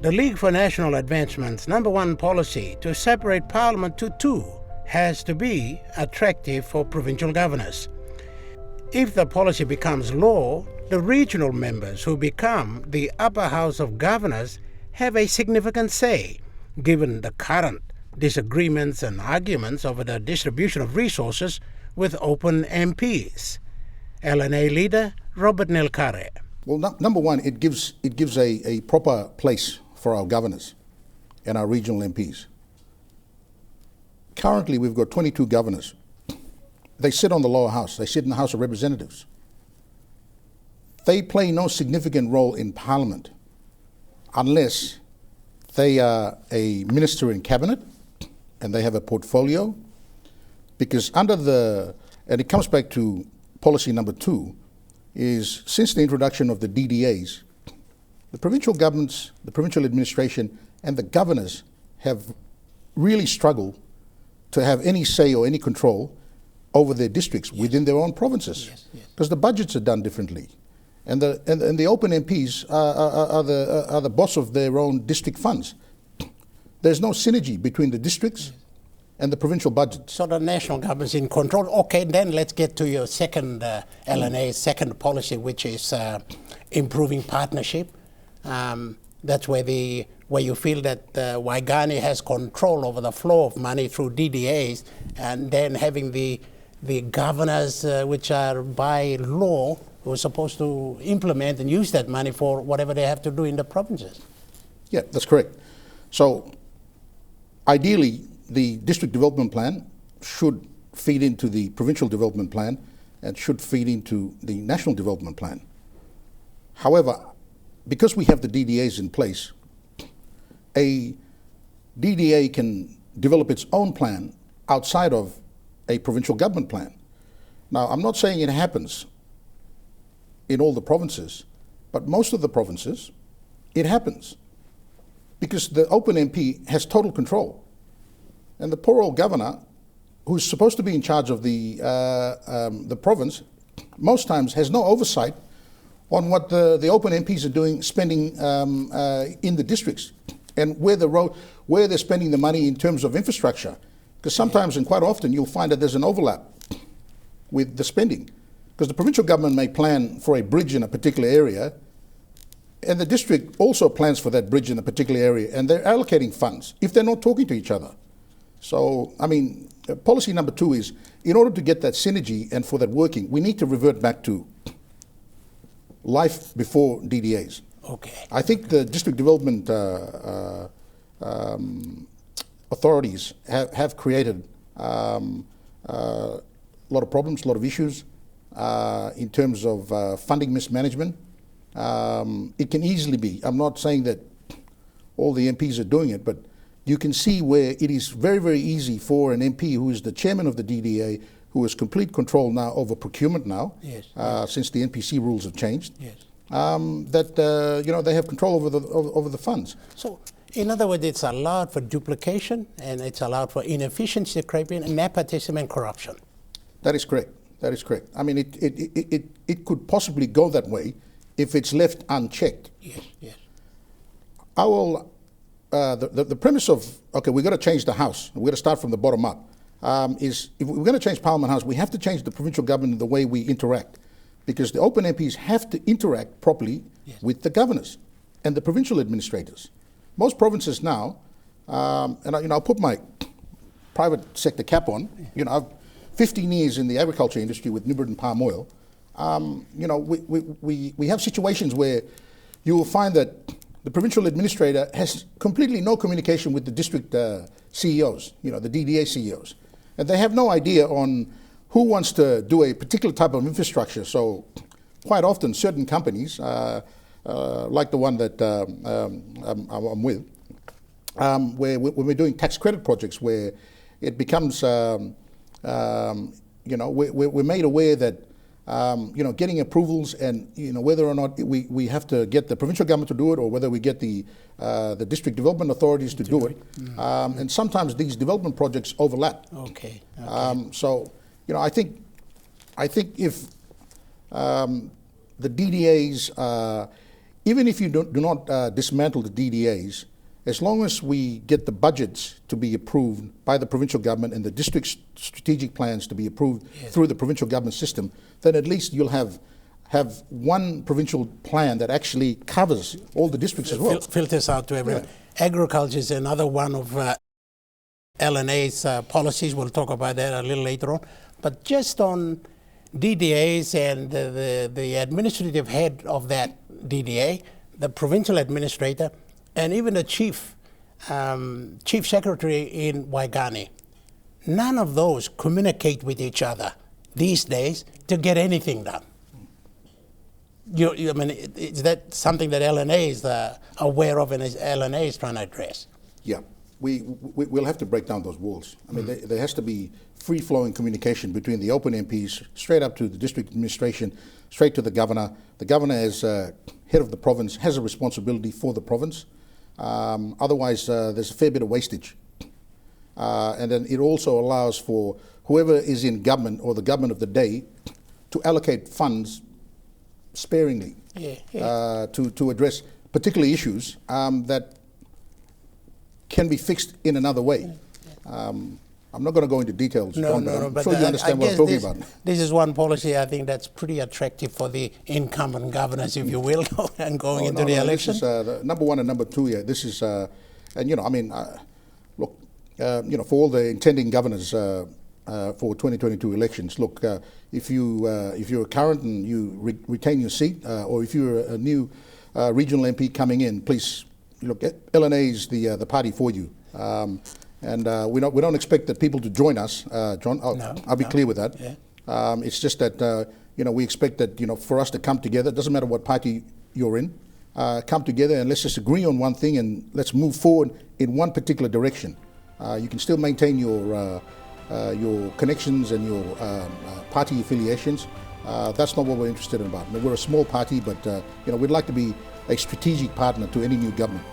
The League for National Advancement's number one policy to separate Parliament to two has to be attractive for provincial governors. If the policy becomes law, the regional members who become the upper house of governors have a significant say, given the current disagreements and arguments over the distribution of resources with open MPs. LNA leader Robert Nilkare. Well, number one, it gives a proper place for our governors and our regional MPs. Currently, we've got 22 governors. They sit on the lower house. They sit in the House of Representatives. They play no significant role in Parliament unless they are a minister in cabinet and they have a portfolio. Because and it comes back to policy number 2, is since the introduction of the DDAs, the provincial governments, the provincial administration, and the governors have really struggled to have any say or any control over their districts within their own provinces, because the budgets are done differently, and the open MPs are the boss of their own district funds. There's no synergy between the districts and the provincial budget. So the national government's in control. Okay, then let's get to your second LNA, second policy, which is improving partnership. That's where you feel that Waigani has control over the flow of money through DDAs, and then having the governors, which are by law, who are supposed to implement and use that money for whatever they have to do in the provinces. Yeah, that's correct. So ideally, the district development plan should feed into the provincial development plan and should feed into the national development plan. However, because we have the DDAs in place, a DDA can develop its own plan outside of a provincial government plan. Now, I'm not saying it happens in all the provinces, but most of the provinces, it happens because the open MP has total control. And the poor old governor, who's supposed to be in charge of the province, most times has no oversight on what the open MPs are doing, spending in the districts, and where they're spending the money in terms of infrastructure. Because sometimes and quite often you'll find that there's an overlap with the spending. Because the provincial government may plan for a bridge in a particular area, and the district also plans for that bridge in a particular area, and they're allocating funds if they're not talking to each other. So, I mean, policy number 2 is, in order to get that synergy and for that working, we need to revert back to life before DDAs. Okay. I think the district development authorities have created a lot of problems, a lot of issues in terms of funding mismanagement. It can easily be, I'm not saying that all the MPs are doing it, but you can see where it is very, very easy for an MP who is the chairman of the DDA, who has complete control now over procurement now, since the NPC rules have changed, that they have control over the funds. So, in other words, it's allowed for duplication and it's allowed for inefficiency creeping, nepotism and corruption. That is correct. That is correct. I mean, it could possibly go that way if it's left unchecked. Yes. I will. The premise of, okay, we've got to change the House, we've got to start from the bottom up, is if we're going to change Parliament House, we have to change the provincial government in the way we interact, because the open MPs have to interact properly with the governors and the provincial administrators. Most provinces now, and I'll put my private sector cap on, I've 15 years in the agriculture industry with Newberton Palm Oil. We have situations where you will find that the provincial administrator has completely no communication with the district CEOs, the DDA CEOs. And they have no idea on who wants to do a particular type of infrastructure. So quite often certain companies, like the one that I'm with, where we're doing tax credit projects where it becomes, we're made aware that getting approvals and whether or not we have to get the provincial government to do it or whether we get the district development authorities to do it, and sometimes these development projects overlap. Okay. So I think if the DDAs even if you do not dismantle the DDAs, as long as we get the budgets to be approved by the provincial government and the district strategic plans to be approved through the provincial government system, then at least you'll have one provincial plan that actually covers all the districts as well. Filters out to everyone. Yeah. Agriculture is another one of LNA's policies. We'll talk about that a little later on. But just on DDAs and the administrative head of that DDA, the provincial administrator, and even the chief secretary in Waigani, none of those communicate with each other these days to get anything done. I mean, is that something that LNA is aware of and LNA is trying to address? Yeah, we'll have to break down those walls. I mean, there has to be free-flowing communication between the open MPs, straight up to the district administration, straight to the governor. The governor, as head of the province, has a responsibility for the province. Otherwise, there's a fair bit of wastage. And then it also allows for whoever is in government or the government of the day to allocate funds sparingly to address particular issues that can be fixed in another way. I'm not going to go into details, John, but I'm sure you understand what I'm talking about. This is one policy I think that's pretty attractive for the incumbent governors, if you will, and going into the election. This is the number one and number two here. This is, and you know, I mean, look, you know, for all the intending governors for 2022 elections, look, if you're a current and you retain your seat, or if you're a new regional MP coming in, please look. LNA is the party for you. And we don't expect that people to join us, John. I'll be clear with that. Yeah. It's just that you know, we expect that, you know, for us to come together. It doesn't matter what party you're in. Come together and let's just agree on one thing and let's move forward in one particular direction. You can still maintain your connections and your party affiliations. That's not what we're interested in about. I mean, we're a small party, but you know, we'd like to be a strategic partner to any new government.